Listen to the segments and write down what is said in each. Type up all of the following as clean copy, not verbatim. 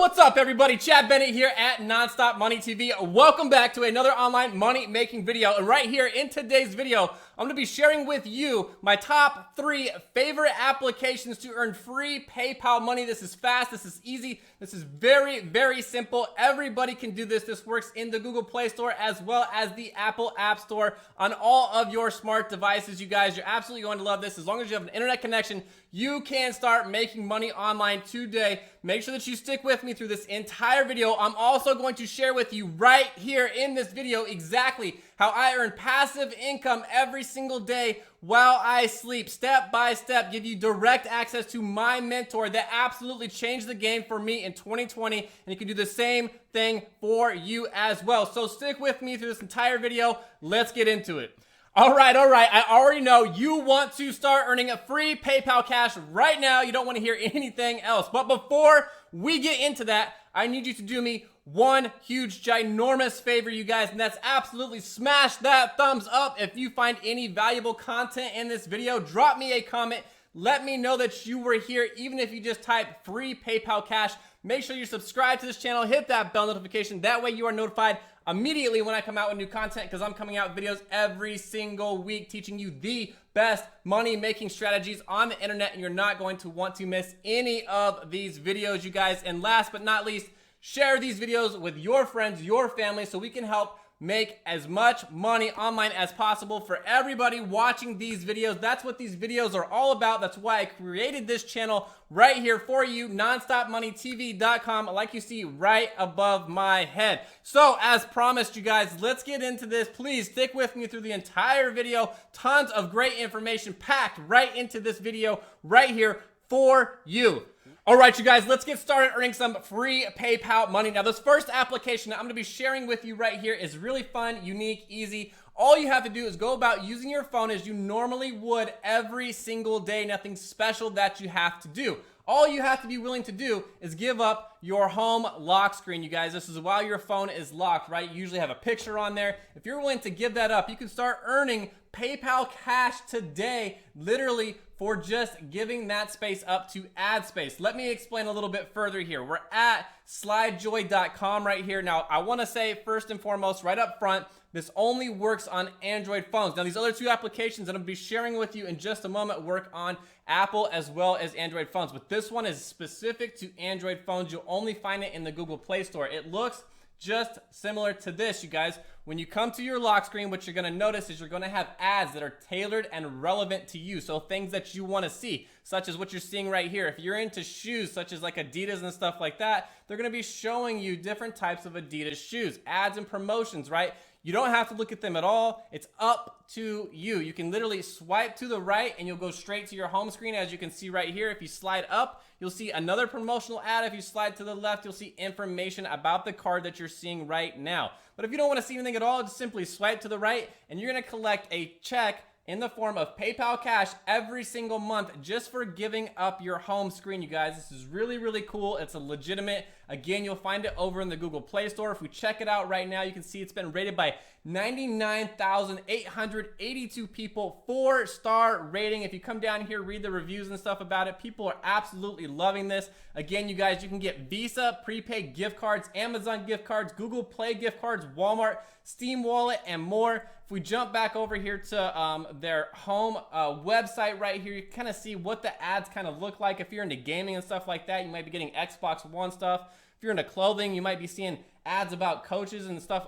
what's up everybody? Chad Bennett here at Nonstop Money TV. Welcome back to another online money making video. And right here in today's video, I'm going to be sharing with you my top 3 favorite applications to earn free PayPal money. This is fast, this is easy, this is very, very simple. Everybody can do this. This works in the Google Play Store as well as the Apple App Store on all of your smart devices. You guys, you're absolutely going to love this. As long as you have an internet connection, you can start making money online today. Make sure that you stick with me through this entire video. I'm also going to share with you right here in this video exactly how I earn passive income every single day while I sleep, step by step, give you direct access to my mentor that absolutely changed the game for me in 2020, and you can do the same thing for you as well. So stick with me through this entire video. Let's get into it. All right. I already know you want to start earning a free PayPal cash right now. You don't want to hear anything else. But before we get into that, I need you to do me one huge, ginormous favor, you guys, and that's absolutely smash that thumbs up. If you find any valuable content in this video, drop me a comment. Let me know that you were here, even if you just type free PayPal cash. Make sure you subscribe to this channel, hit that bell notification. That way you are notified immediately when I come out with new content, because I'm coming out with videos every single week teaching you the best money making strategies on the internet, and you're not going to want to miss any of these videos, you guys. And last but not least, share these videos with your friends, your family, so we can help make as much money online as possible for everybody watching these videos. That's what these videos are all about. That's why I created this channel right here for you, nonstopmoneytv.com, like you see right above my head. So as promised, you guys, let's get into this. Please stick with me through the entire video. Tons of great information packed right into this video right here for you. All right, you guys, let's get started earning some free PayPal money. Now, this first application that I'm going to be sharing with you right here is really fun, unique, easy. All you have to do is go about using your phone as you normally would every single day. Nothing special that you have to do. All you have to be willing to do is give up your home lock screen, you guys. This is while your phone is locked, right? You usually have a picture on there. If you're willing to give that up, you can start earning PayPal cash today, literally for just giving that space up to ad space. Let me explain a little bit further here. We're at slidejoy.com right here. Now, I want to say first and foremost, right up front, this only works on Android phones. Now, these other 2 applications that I'm going to be sharing with you in just a moment work on Apple as well as Android phones. But this one is specific to Android phones. You'll only find it in the Google Play Store. It looks just similar to this, you guys. When you come to your lock screen, what you're going to notice is you're going to have ads that are tailored and relevant to you. So things that you want to see, such as what you're seeing right here. If you're into shoes, such as like Adidas and stuff like that, they're going to be showing you different types of Adidas shoes, ads and promotions, right? You don't have to look at them at all. It's up to you. You can literally swipe to the right and you'll go straight to your home screen. As you can see right here, if you slide up, you'll see another promotional ad. If you slide to the left, you'll see information about the card that you're seeing right now. But if you don't want to see anything at all, just simply swipe to the right and you're going to collect a check in the form of PayPal cash every single month just for giving up your home screen, you guys. This is really, really cool. It's a legitimate. Again, you'll find it over in the Google Play Store. If we check it out right now, you can see it's been rated by 99,882 people, 4-star rating. If you come down here, read the reviews and stuff about it, people are absolutely loving this. Again, you guys, you can get Visa, prepaid gift cards, Amazon gift cards, Google Play gift cards, Walmart, Steam Wallet, and more. If we jump back over here to their home website right here, you kind of see what the ads kind of look like. If you're into gaming and stuff like that, you might be getting Xbox One stuff. If you're into clothing, you might be seeing ads about coaches and stuff,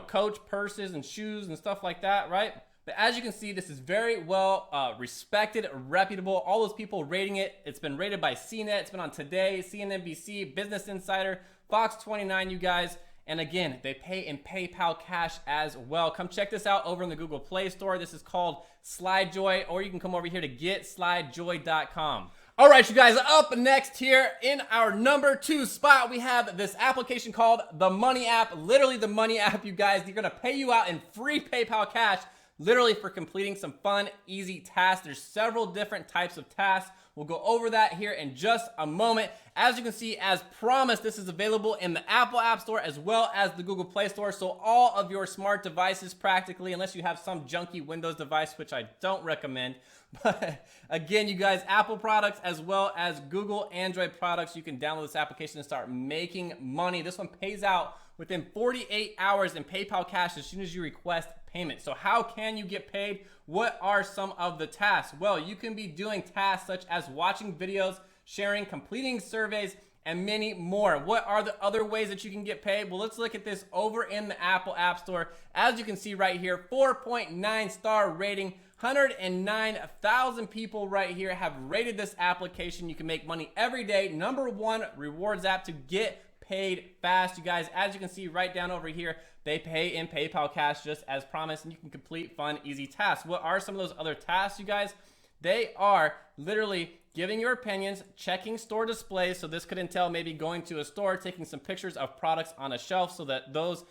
coach purses and shoes and stuff like that, right? But as you can see, this is very well respected, reputable. All those people rating it. It's been rated by CNET. It's been on Today, CNNBC, Business Insider, Fox 29, you guys. And again, they pay in PayPal cash as well. Come check this out over in the Google Play Store. This is called Slidejoy, or you can come over here to getslidejoy.com. All right, you guys, up next here in our number 2 spot, we have this application called the Money app. Literally the Money app, you guys. They're going to pay you out in free PayPal cash literally for completing some fun, easy tasks. There's several different types of tasks. We'll go over that here in just a moment. As you can see, as promised, this is available in the Apple App Store as well as the Google Play Store. So all of your smart devices practically, unless you have some junky Windows device, which I don't recommend. But again, you guys, Apple products as well as Google Android products, you can download this application and start making money. This one pays out within 48 hours in PayPal cash as soon as you request payment. So how can you get paid? What are some of the tasks? Well, you can be doing tasks such as watching videos, sharing, completing surveys, and many more. What are the other ways that you can get paid? Well, let's look at this over in the Apple App Store. As you can see right here, 4.9 star rating. 109,000 people right here have rated this application. You can make money every day. #1 rewards app to get paid fast. You guys, as you can see right down over here, they pay in PayPal cash just as promised, and you can complete fun, easy tasks. What are some of those other tasks, you guys? They are literally giving your opinions, checking store displays. So this could entail maybe going to a store, taking some pictures of products on a shelf so that those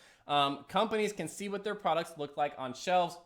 companies can see what their products look like on shelves.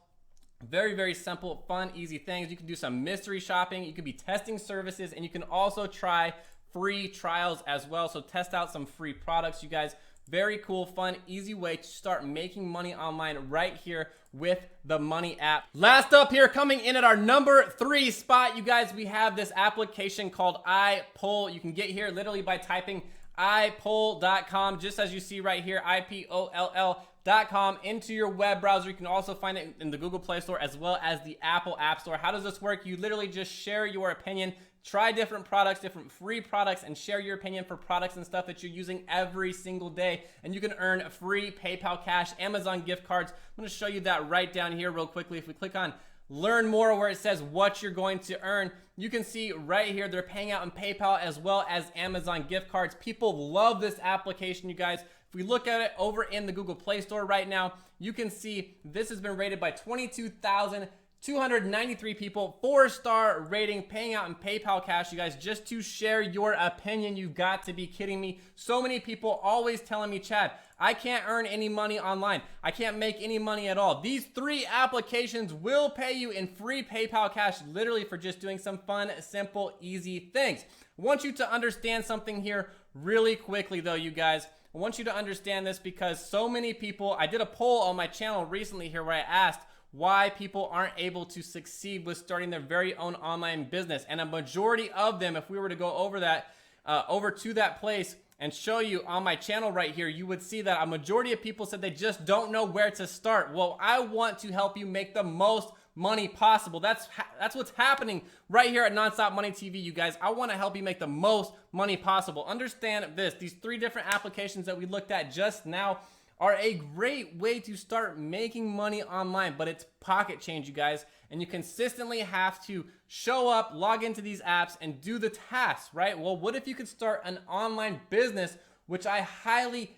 Very, very simple, fun, easy things. You can do some mystery shopping. You can be testing services, and you can also try free trials as well. So test out some free products, you guys. Very cool, fun, easy way to start making money online right here with the Money app. Last up here, coming in at our #3 spot, you guys, we have this application called iPoll. You can get here literally by typing ipoll.com, just as you see right here, ipoll.com into your web browser. You can also find it in the Google Play Store as well as the Apple App Store. How does this work? You literally just share your opinion, try different products, different free products, and share your opinion for products and stuff that you're using every single day. And you can earn free PayPal cash, Amazon gift cards. I'm going to show you that right down here real quickly. If we click on Learn More, where it says what you're going to earn, you can see right here they're paying out in PayPal as well as Amazon gift cards. People love this application, you guys. If we look at it over in the Google Play Store right now, you can see this has been rated by 22,293 people, 4-star rating, paying out in PayPal cash, you guys, just to share your opinion. You've got to be kidding me. So many people always telling me, Chad, I can't earn any money online. I can't make any money at all. These 3 applications will pay you in free PayPal cash, literally for just doing some fun, simple, easy things. I want you to understand something here really quickly though, you guys. I want you to understand this because so many people, I did a poll on my channel recently here where I asked why people aren't able to succeed with starting their very own online business. And a majority of them, if we were to go over that, over to that place and show you on my channel right here, you would see that a majority of people said they just don't know where to start. Well, I want to help you make the most money possible. That's what's happening right here at Nonstop Money TV, you guys. I want to help you make the most money possible. Understand this. These 3 different applications that we looked at just now are a great way to start making money online, but it's pocket change, you guys, and you consistently have to show up, log into these apps, and do the tasks, right? Well, what if you could start an online business, which I highly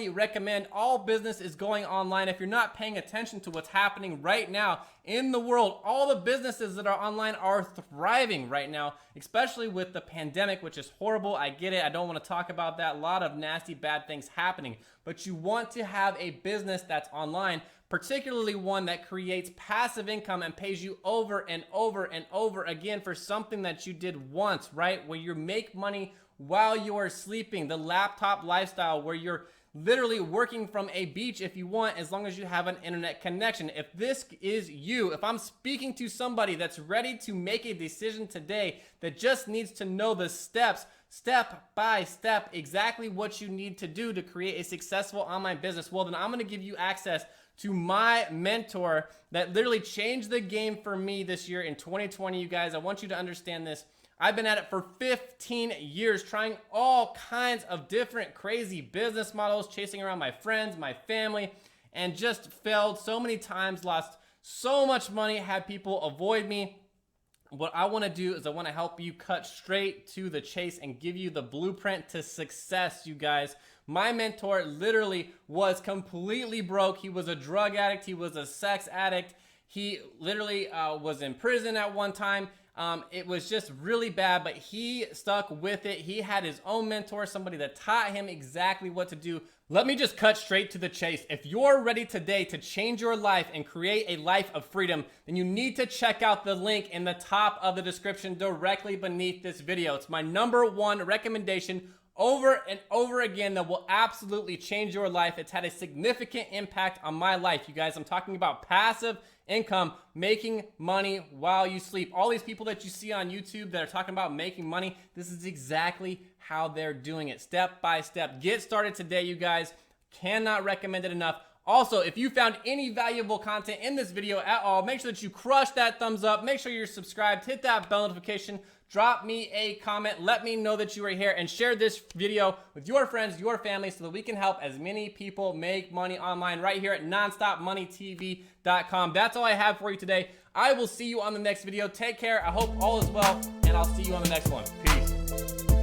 recommend. All business is going online. If you're not paying attention to what's happening right now in the world, all the businesses that are online are thriving right now, especially with the pandemic, which is horrible. I get it. I don't want to talk about that. A lot of nasty, bad things happening. But you want to have a business that's online, particularly one that creates passive income and pays you over and over and over again for something that you did once, right? Where you make money while you are sleeping, the laptop lifestyle where you're literally working from a beach if you want, as long as you have an internet connection. If this is you, if I'm speaking to somebody that's ready to make a decision today that just needs to know the steps, step by step, exactly what you need to do to create a successful online business, well, then I'm going to give you access to my mentor that literally changed the game for me this year in 2020, you guys. I want you to understand this. I've been at it for 15 years, trying all kinds of different crazy business models, chasing around my friends, my family, and just failed so many times, lost so much money, had people avoid me. What I want to do is I want to help you cut straight to the chase and give you the blueprint to success, you guys. My mentor literally was completely broke. He was a drug addict. He was a sex addict. He literally was in prison at one time. It was just really bad, but he stuck with it. He had his own mentor, somebody that taught him exactly what to do. Let me just cut straight to the chase. If you're ready today to change your life and create a life of freedom, then you need to check out the link in the top of the description directly beneath this video. It's my #1 recommendation over and over again that will absolutely change your life. It's had a significant impact on my life, you guys. I'm talking about passive income, making money while you sleep. All these people that you see on YouTube that are talking about making money, this is exactly how they're doing it, step by step. Get started today, you guys. Cannot recommend it enough. Also, if you found any valuable content in this video at all, make sure that you crush that thumbs up. Make sure you're subscribed. Hit that bell notification. Drop me a comment. Let me know that you are here, and share this video with your friends, your family, so that we can help as many people make money online right here at nonstopmoneytv.com. That's all I have for you today. I will see you on the next video. Take care. I hope all is well, and I'll see you on the next one. Peace.